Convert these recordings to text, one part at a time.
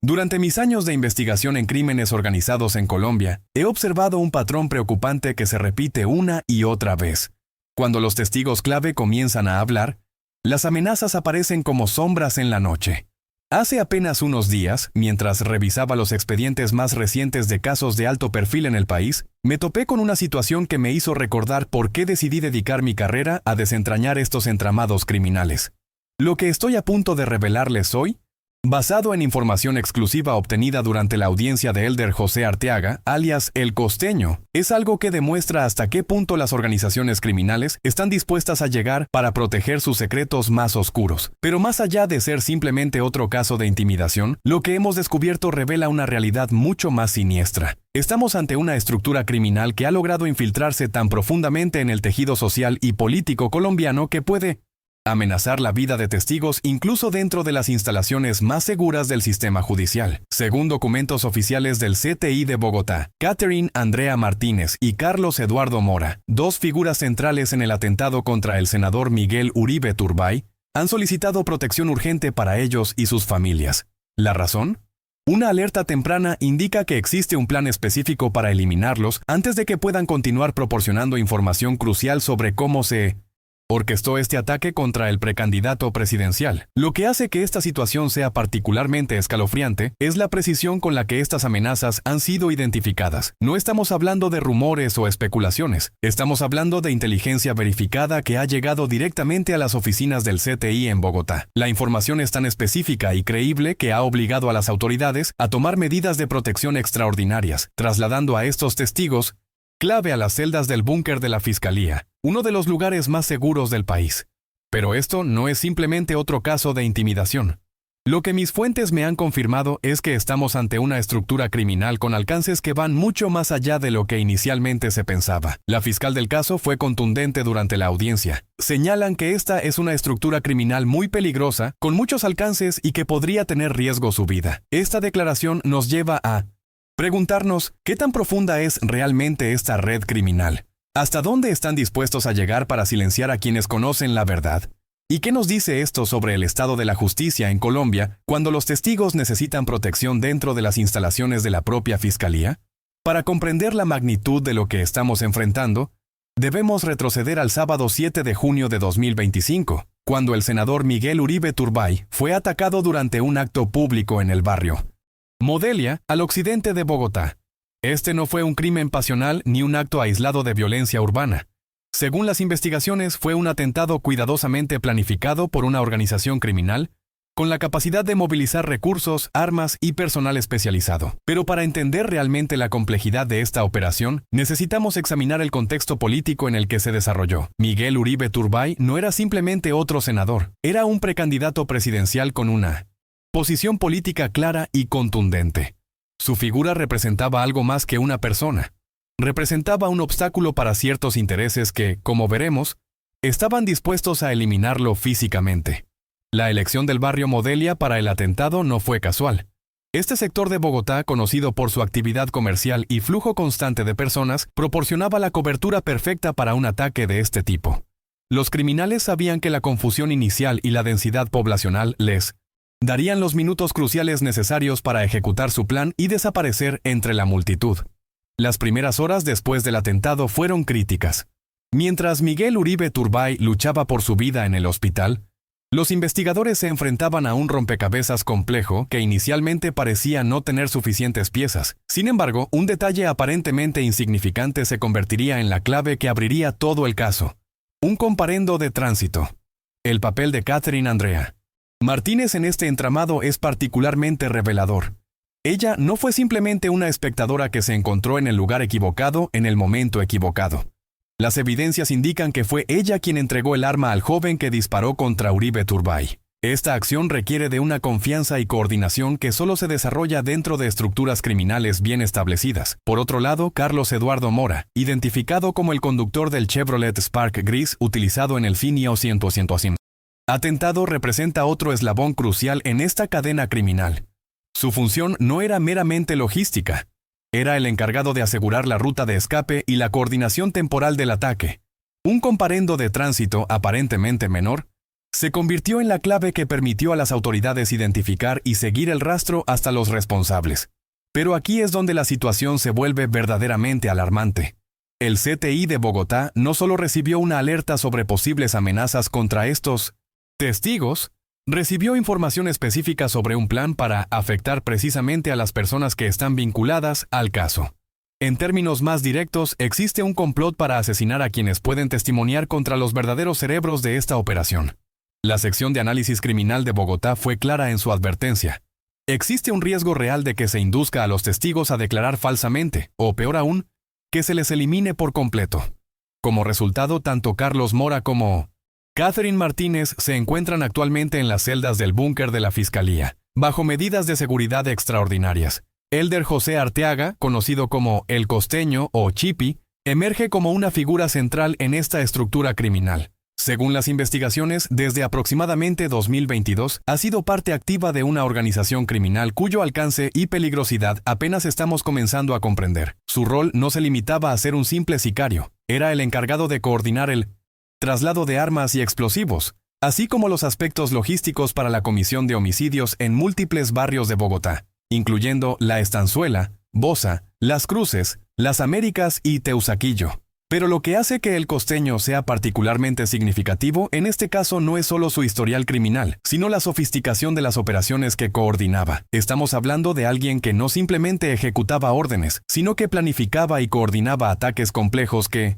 Durante mis años de investigación en crímenes organizados en Colombia, he observado un patrón preocupante que se repite una y otra vez. Cuando los testigos clave comienzan a hablar, las amenazas aparecen como sombras en la noche. Hace apenas unos días, mientras revisaba los expedientes más recientes de casos de alto perfil en el país, me topé con una situación que me hizo recordar por qué decidí dedicar mi carrera a desentrañar estos entramados criminales. Lo que estoy a punto de revelarles hoy, basado en información exclusiva obtenida durante la audiencia de Elder José Arteaga, alias El Costeño, es algo que demuestra hasta qué punto las organizaciones criminales están dispuestas a llegar para proteger sus secretos más oscuros. Pero más allá de ser simplemente otro caso de intimidación, lo que hemos descubierto revela una realidad mucho más siniestra. Estamos ante una estructura criminal que ha logrado infiltrarse tan profundamente en el tejido social y político colombiano que puede amenazar la vida de testigos incluso dentro de las instalaciones más seguras del sistema judicial. Según documentos oficiales del CTI de Bogotá, Catherine Andrea Martínez y Carlos Eduardo Mora, dos figuras centrales en el atentado contra el senador Miguel Uribe Turbay, han solicitado protección urgente para ellos y sus familias. ¿La razón? Una alerta temprana indica que existe un plan específico para eliminarlos antes de que puedan continuar proporcionando información crucial sobre cómo se orquestó este ataque contra el precandidato presidencial. Lo que hace que esta situación sea particularmente escalofriante es la precisión con la que estas amenazas han sido identificadas. No estamos hablando de rumores o especulaciones, estamos hablando de inteligencia verificada que ha llegado directamente a las oficinas del CTI en Bogotá. La información es tan específica y creíble que ha obligado a las autoridades a tomar medidas de protección extraordinarias, trasladando a estos testigos clave a las celdas del búnker de la Fiscalía, uno de los lugares más seguros del país. Pero esto no es simplemente otro caso de intimidación. Lo que mis fuentes me han confirmado es que estamos ante una estructura criminal con alcances que van mucho más allá de lo que inicialmente se pensaba. La fiscal del caso fue contundente durante la audiencia. Señalan que esta es una estructura criminal muy peligrosa, con muchos alcances y que podría tener riesgo su vida. Esta declaración nos lleva a preguntarnos, ¿qué tan profunda es realmente esta red criminal? ¿Hasta dónde están dispuestos a llegar para silenciar a quienes conocen la verdad? ¿Y qué nos dice esto sobre el estado de la justicia en Colombia cuando los testigos necesitan protección dentro de las instalaciones de la propia Fiscalía? Para comprender la magnitud de lo que estamos enfrentando, debemos retroceder al sábado 7 de junio de 2025, cuando el senador Miguel Uribe Turbay fue atacado durante un acto público en el barrio Modelia, al occidente de Bogotá. Este no fue un crimen pasional ni un acto aislado de violencia urbana. Según las investigaciones, fue un atentado cuidadosamente planificado por una organización criminal con la capacidad de movilizar recursos, armas y personal especializado. Pero para entender realmente la complejidad de esta operación, necesitamos examinar el contexto político en el que se desarrolló. Miguel Uribe Turbay no era simplemente otro senador, era un precandidato presidencial con una posición política clara y contundente. Su figura representaba algo más que una persona. Representaba un obstáculo para ciertos intereses que, como veremos, estaban dispuestos a eliminarlo físicamente. La elección del barrio Modelia para el atentado no fue casual. Este sector de Bogotá, conocido por su actividad comercial y flujo constante de personas, proporcionaba la cobertura perfecta para un ataque de este tipo. Los criminales sabían que la confusión inicial y la densidad poblacional les darían los minutos cruciales necesarios para ejecutar su plan y desaparecer entre la multitud. Las primeras horas después del atentado fueron críticas. Mientras Miguel Uribe Turbay luchaba por su vida en el hospital, los investigadores se enfrentaban a un rompecabezas complejo que inicialmente parecía no tener suficientes piezas. Sin embargo, un detalle aparentemente insignificante se convertiría en la clave que abriría todo el caso. Un comparendo de tránsito. El papel de Catherine Andrea Martínez en este entramado es particularmente revelador. Ella no fue simplemente una espectadora que se encontró en el lugar equivocado en el momento equivocado. Las evidencias indican que fue ella quien entregó el arma al joven que disparó contra Uribe Turbay. Esta acción requiere de una confianza y coordinación que solo se desarrolla dentro de estructuras criminales bien establecidas. Por otro lado, Carlos Eduardo Mora, identificado como el conductor del Chevrolet Spark gris utilizado en el Finio 100 atentado, representa otro eslabón crucial en esta cadena criminal. Su función no era meramente logística. Era el encargado de asegurar la ruta de escape y la coordinación temporal del ataque. Un comparendo de tránsito aparentemente menor se convirtió en la clave que permitió a las autoridades identificar y seguir el rastro hasta los responsables. Pero aquí es donde la situación se vuelve verdaderamente alarmante. El CTI de Bogotá no solo recibió una alerta sobre posibles amenazas contra estos testigos, recibió información específica sobre un plan para afectar precisamente a las personas que están vinculadas al caso. En términos más directos, existe un complot para asesinar a quienes pueden testimoniar contra los verdaderos cerebros de esta operación. La sección de análisis criminal de Bogotá fue clara en su advertencia. Existe un riesgo real de que se induzca a los testigos a declarar falsamente, o peor aún, que se les elimine por completo. Como resultado, tanto Carlos Mora como Catherine Martínez se encuentran actualmente en las celdas del búnker de la Fiscalía, bajo medidas de seguridad extraordinarias. Elder José Arteaga, conocido como El Costeño o Chipi, emerge como una figura central en esta estructura criminal. Según las investigaciones, desde aproximadamente 2022, ha sido parte activa de una organización criminal cuyo alcance y peligrosidad apenas estamos comenzando a comprender. Su rol no se limitaba a ser un simple sicario, era el encargado de coordinar el traslado de armas y explosivos, así como los aspectos logísticos para la comisión de homicidios en múltiples barrios de Bogotá, incluyendo La Estanzuela, Bosa, Las Cruces, Las Américas y Teusaquillo. Pero lo que hace que El Costeño sea particularmente significativo en este caso no es solo su historial criminal, sino la sofisticación de las operaciones que coordinaba. Estamos hablando de alguien que no simplemente ejecutaba órdenes, sino que planificaba y coordinaba ataques complejos que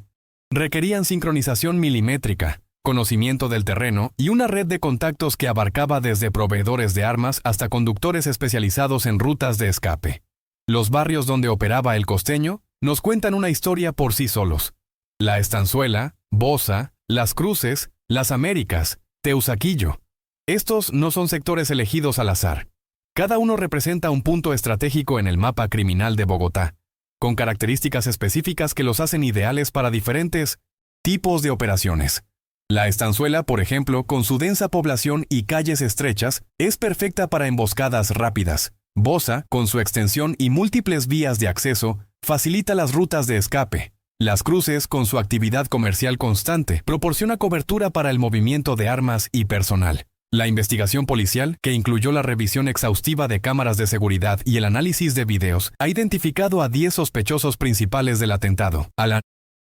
requerían sincronización milimétrica, conocimiento del terreno y una red de contactos que abarcaba desde proveedores de armas hasta conductores especializados en rutas de escape. Los barrios donde operaba El Costeño nos cuentan una historia por sí solos. La Estanzuela, Bosa, Las Cruces, Las Américas, Teusaquillo. Estos no son sectores elegidos al azar. Cada uno representa un punto estratégico en el mapa criminal de Bogotá, con características específicas que los hacen ideales para diferentes tipos de operaciones. La Estanzuela, por ejemplo, con su densa población y calles estrechas, es perfecta para emboscadas rápidas. Bosa, con su extensión y múltiples vías de acceso, facilita las rutas de escape. Las Cruces, con su actividad comercial constante, proporciona cobertura para el movimiento de armas y personal. La investigación policial, que incluyó la revisión exhaustiva de cámaras de seguridad y el análisis de videos, ha identificado a 10 sospechosos principales del atentado. A la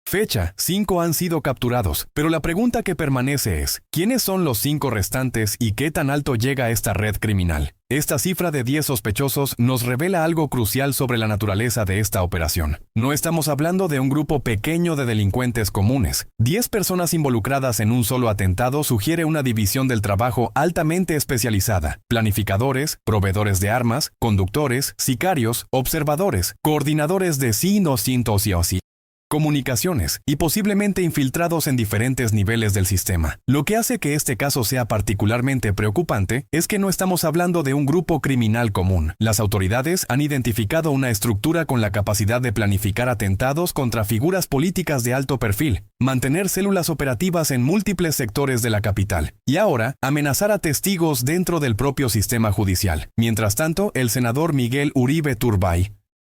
fecha, 5 han sido capturados, pero la pregunta que permanece es, ¿quiénes son los 5 restantes y qué tan alto llega esta red criminal? Esta cifra de 10 sospechosos nos revela algo crucial sobre la naturaleza de esta operación. No estamos hablando de un grupo pequeño de delincuentes comunes. 10 personas involucradas en un solo atentado sugiere una división del trabajo altamente especializada. Planificadores, proveedores de armas, conductores, sicarios, observadores, coordinadores de comunicaciones y posiblemente infiltrados en diferentes niveles del sistema. Lo que hace que este caso sea particularmente preocupante es que no estamos hablando de un grupo criminal común. Las autoridades han identificado una estructura con la capacidad de planificar atentados contra figuras políticas de alto perfil, mantener células operativas en múltiples sectores de la capital y ahora amenazar a testigos dentro del propio sistema judicial. Mientras tanto, el senador Miguel Uribe Turbay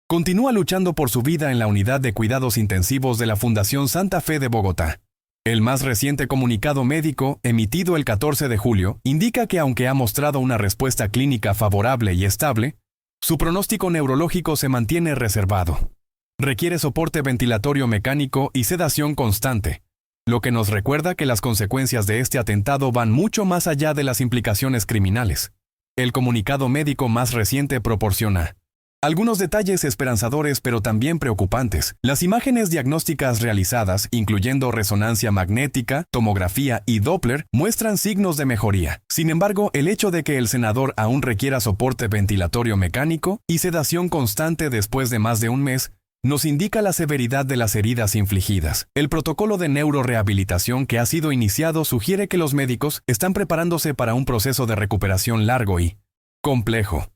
continúa luchando por su vida en la unidad de cuidados intensivos de la Fundación Santa Fe de Bogotá. El más reciente comunicado médico, emitido el 14 de julio, indica que aunque ha mostrado una respuesta clínica favorable y estable, su pronóstico neurológico se mantiene reservado. Requiere soporte ventilatorio mecánico y sedación constante, lo que nos recuerda que las consecuencias de este atentado van mucho más allá de las implicaciones criminales. El comunicado médico más reciente proporciona algunos detalles esperanzadores pero también preocupantes. Las imágenes diagnósticas realizadas, incluyendo resonancia magnética, tomografía y Doppler, muestran signos de mejoría. Sin embargo, el hecho de que el senador aún requiera soporte ventilatorio mecánico y sedación constante después de más de un mes, nos indica la severidad de las heridas infligidas. El protocolo de neurorehabilitación que ha sido iniciado sugiere que los médicos están preparándose para un proceso de recuperación largo y complejo.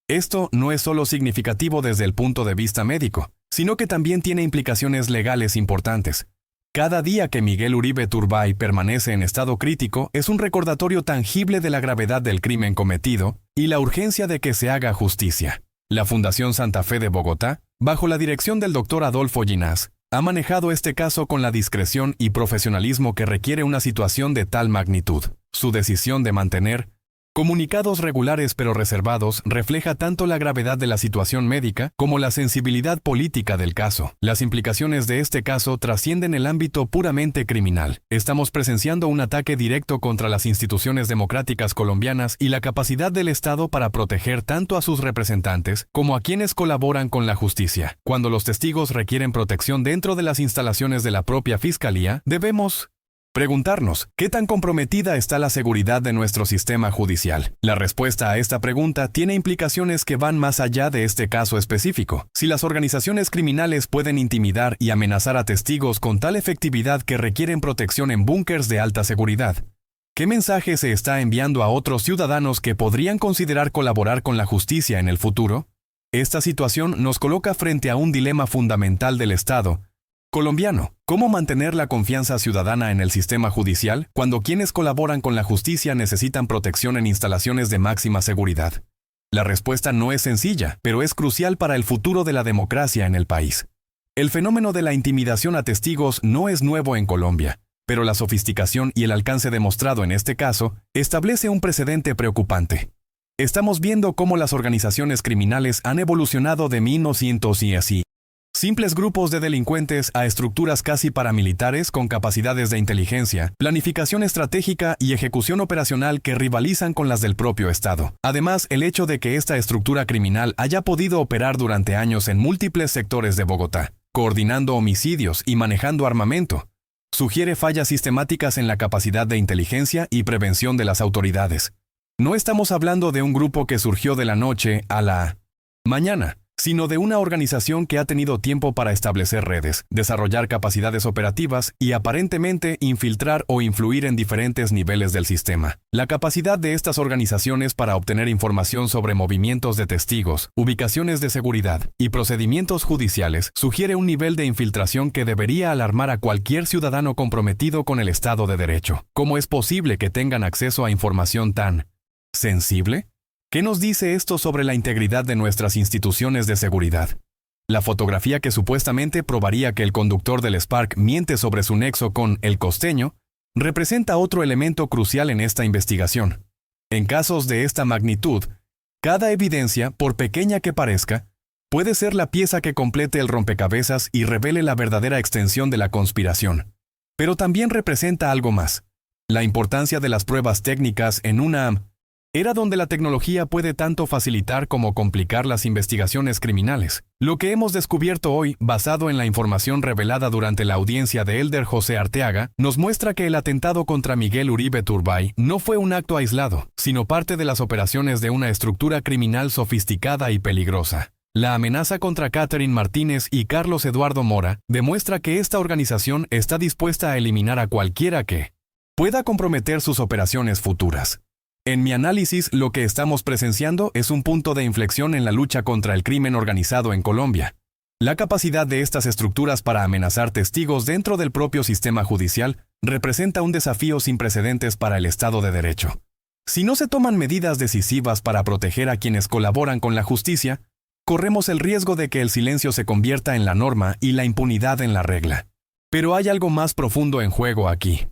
Esto no es solo significativo desde el punto de vista médico, sino que también tiene implicaciones legales importantes. Cada día que Miguel Uribe Turbay permanece en estado crítico es un recordatorio tangible de la gravedad del crimen cometido y la urgencia de que se haga justicia. La Fundación Santa Fe de Bogotá, bajo la dirección del Dr. Adolfo Ginás, ha manejado este caso con la discreción y profesionalismo que requiere una situación de tal magnitud. Su decisión de mantener comunicados regulares pero reservados refleja tanto la gravedad de la situación médica como la sensibilidad política del caso. Las implicaciones de este caso trascienden el ámbito puramente criminal. Estamos presenciando un ataque directo contra las instituciones democráticas colombianas y la capacidad del Estado para proteger tanto a sus representantes como a quienes colaboran con la justicia. Cuando los testigos requieren protección dentro de las instalaciones de la propia Fiscalía, debemos preguntarnos, ¿qué tan comprometida está la seguridad de nuestro sistema judicial? La respuesta a esta pregunta tiene implicaciones que van más allá de este caso específico. Si las organizaciones criminales pueden intimidar y amenazar a testigos con tal efectividad que requieren protección en búnkers de alta seguridad, ¿qué mensaje se está enviando a otros ciudadanos que podrían considerar colaborar con la justicia en el futuro? Esta situación nos coloca frente a un dilema fundamental del Estado colombiano. ¿Cómo mantener la confianza ciudadana en el sistema judicial cuando quienes colaboran con la justicia necesitan protección en instalaciones de máxima seguridad? La respuesta no es sencilla, pero es crucial para el futuro de la democracia en el país. El fenómeno de la intimidación a testigos no es nuevo en Colombia, pero la sofisticación y el alcance demostrado en este caso establece un precedente preocupante. Estamos viendo cómo las organizaciones criminales han evolucionado de 1900 y así. Simples grupos de delincuentes a estructuras casi paramilitares con capacidades de inteligencia, planificación estratégica y ejecución operacional que rivalizan con las del propio Estado. Además, el hecho de que esta estructura criminal haya podido operar durante años en múltiples sectores de Bogotá, coordinando homicidios y manejando armamento, sugiere fallas sistemáticas en la capacidad de inteligencia y prevención de las autoridades. No estamos hablando de un grupo que surgió de la noche a la mañana, sino de una organización que ha tenido tiempo para establecer redes, desarrollar capacidades operativas y aparentemente infiltrar o influir en diferentes niveles del sistema. La capacidad de estas organizaciones para obtener información sobre movimientos de testigos, ubicaciones de seguridad y procedimientos judiciales sugiere un nivel de infiltración que debería alarmar a cualquier ciudadano comprometido con el Estado de Derecho. ¿Cómo es posible que tengan acceso a información tan sensible? ¿Qué nos dice esto sobre la integridad de nuestras instituciones de seguridad? La fotografía que supuestamente probaría que el conductor del Spark miente sobre su nexo con El Costeño representa otro elemento crucial en esta investigación. En casos de esta magnitud, cada evidencia, por pequeña que parezca, puede ser la pieza que complete el rompecabezas y revele la verdadera extensión de la conspiración. Pero también representa algo más: la importancia de las pruebas técnicas en una era donde la tecnología puede tanto facilitar como complicar las investigaciones criminales. Lo que hemos descubierto hoy, basado en la información revelada durante la audiencia de Elder José Arteaga, nos muestra que el atentado contra Miguel Uribe Turbay no fue un acto aislado, sino parte de las operaciones de una estructura criminal sofisticada y peligrosa. La amenaza contra Catherine Martínez y Carlos Eduardo Mora demuestra que esta organización está dispuesta a eliminar a cualquiera que pueda comprometer sus operaciones futuras. En mi análisis, lo que estamos presenciando es un punto de inflexión en la lucha contra el crimen organizado en Colombia. La capacidad de estas estructuras para amenazar testigos dentro del propio sistema judicial representa un desafío sin precedentes para el Estado de Derecho. Si no se toman medidas decisivas para proteger a quienes colaboran con la justicia, corremos el riesgo de que el silencio se convierta en la norma y la impunidad en la regla. Pero hay algo más profundo en juego aquí.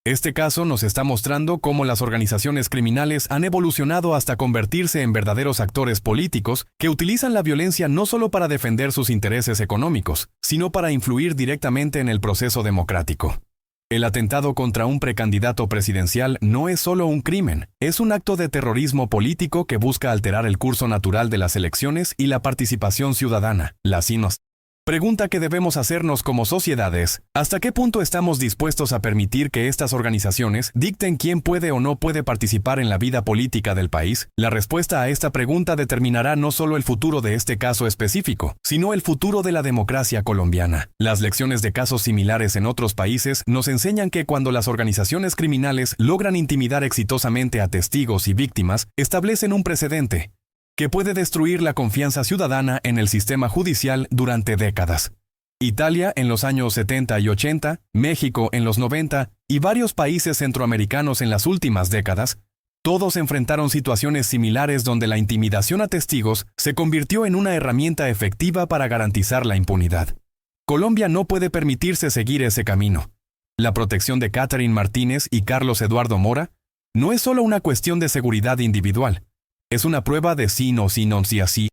Este caso nos está mostrando cómo las organizaciones criminales han evolucionado hasta convertirse en verdaderos actores políticos que utilizan la violencia no solo para defender sus intereses económicos, sino para influir directamente en el proceso democrático. El atentado contra un precandidato presidencial no es solo un crimen, es un acto de terrorismo político que busca alterar el curso natural de las elecciones y la participación ciudadana. Pregunta que debemos hacernos como sociedad es: ¿hasta qué punto estamos dispuestos a permitir que estas organizaciones dicten quién puede o no puede participar en la vida política del país? La respuesta a esta pregunta determinará no solo el futuro de este caso específico, sino el futuro de la democracia colombiana. Las lecciones de casos similares en otros países nos enseñan que cuando las organizaciones criminales logran intimidar exitosamente a testigos y víctimas, establecen un precedente que puede destruir la confianza ciudadana en el sistema judicial durante décadas. Italia en los años 70 y 80, México en los 90 y varios países centroamericanos en las últimas décadas, todos enfrentaron situaciones similares donde la intimidación a testigos se convirtió en una herramienta efectiva para garantizar la impunidad. Colombia no puede permitirse seguir ese camino. La protección de Catherine Martínez y Carlos Eduardo Mora No es solo una cuestión de seguridad individual. Es una prueba de sí, no, sí, no, sí, así.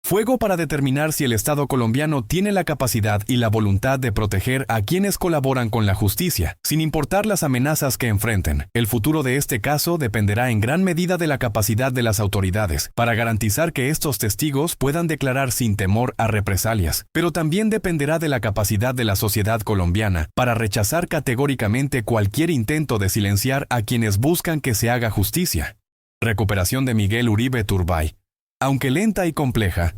Fuego para determinar si el Estado colombiano tiene la capacidad y la voluntad de proteger a quienes colaboran con la justicia, sin importar las amenazas que enfrenten. El futuro de este caso dependerá en gran medida de la capacidad de las autoridades para garantizar que estos testigos puedan declarar sin temor a represalias, pero también dependerá de la capacidad de la sociedad colombiana para rechazar categóricamente cualquier intento de silenciar a quienes buscan que se haga justicia. Recuperación de Miguel Uribe Turbay. Aunque lenta y compleja,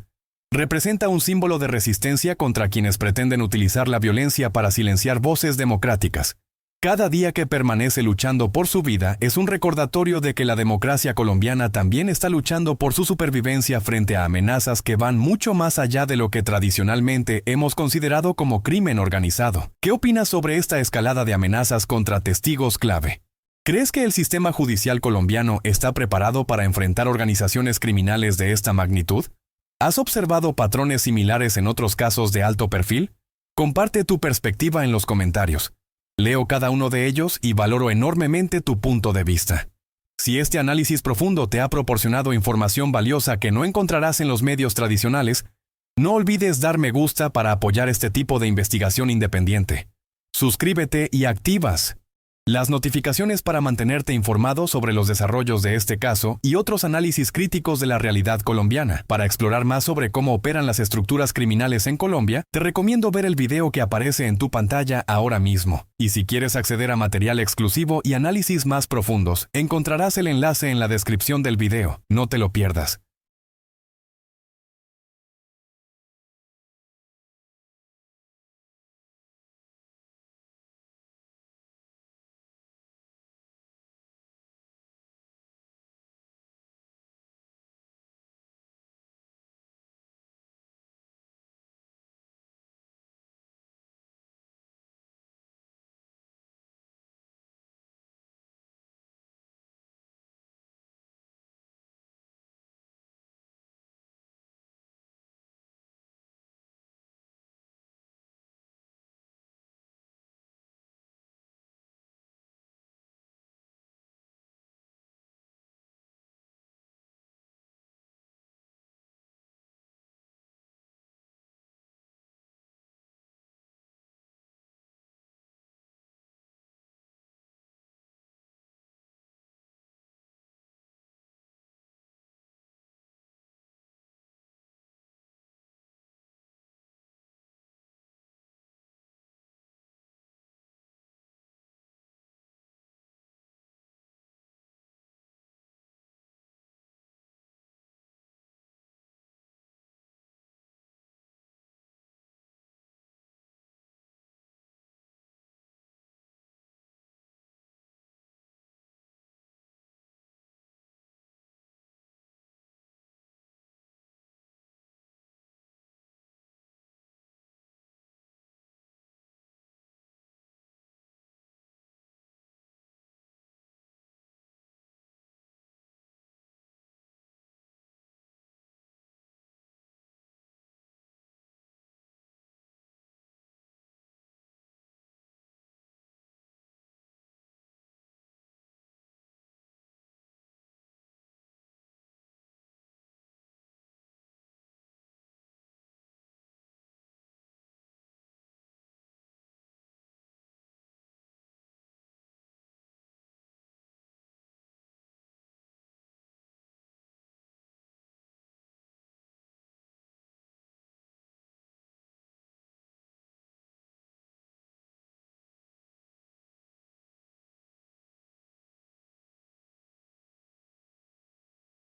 representa un símbolo de resistencia contra quienes pretenden utilizar la violencia para silenciar voces democráticas. Cada día que permanece luchando por su vida es un recordatorio de que la democracia colombiana también está luchando por su supervivencia frente a amenazas que van mucho más allá de lo que tradicionalmente hemos considerado como crimen organizado. ¿Qué opinas sobre esta escalada de amenazas contra testigos clave? ¿Crees que el sistema judicial colombiano está preparado para enfrentar organizaciones criminales de esta magnitud? ¿Has observado patrones similares en otros casos de alto perfil? Comparte tu perspectiva en los comentarios. Leo cada uno de ellos y valoro enormemente tu punto de vista. Si este análisis profundo te ha proporcionado información valiosa que no encontrarás en los medios tradicionales, no olvides dar me gusta para apoyar este tipo de investigación independiente. Suscríbete y activas las notificaciones para mantenerte informado sobre los desarrollos de este caso y otros análisis críticos de la realidad colombiana. Para explorar más sobre cómo operan las estructuras criminales en Colombia, te recomiendo ver el video que aparece en tu pantalla ahora mismo. Y si quieres acceder a material exclusivo y análisis más profundos, encontrarás el enlace en la descripción del video. No te lo pierdas.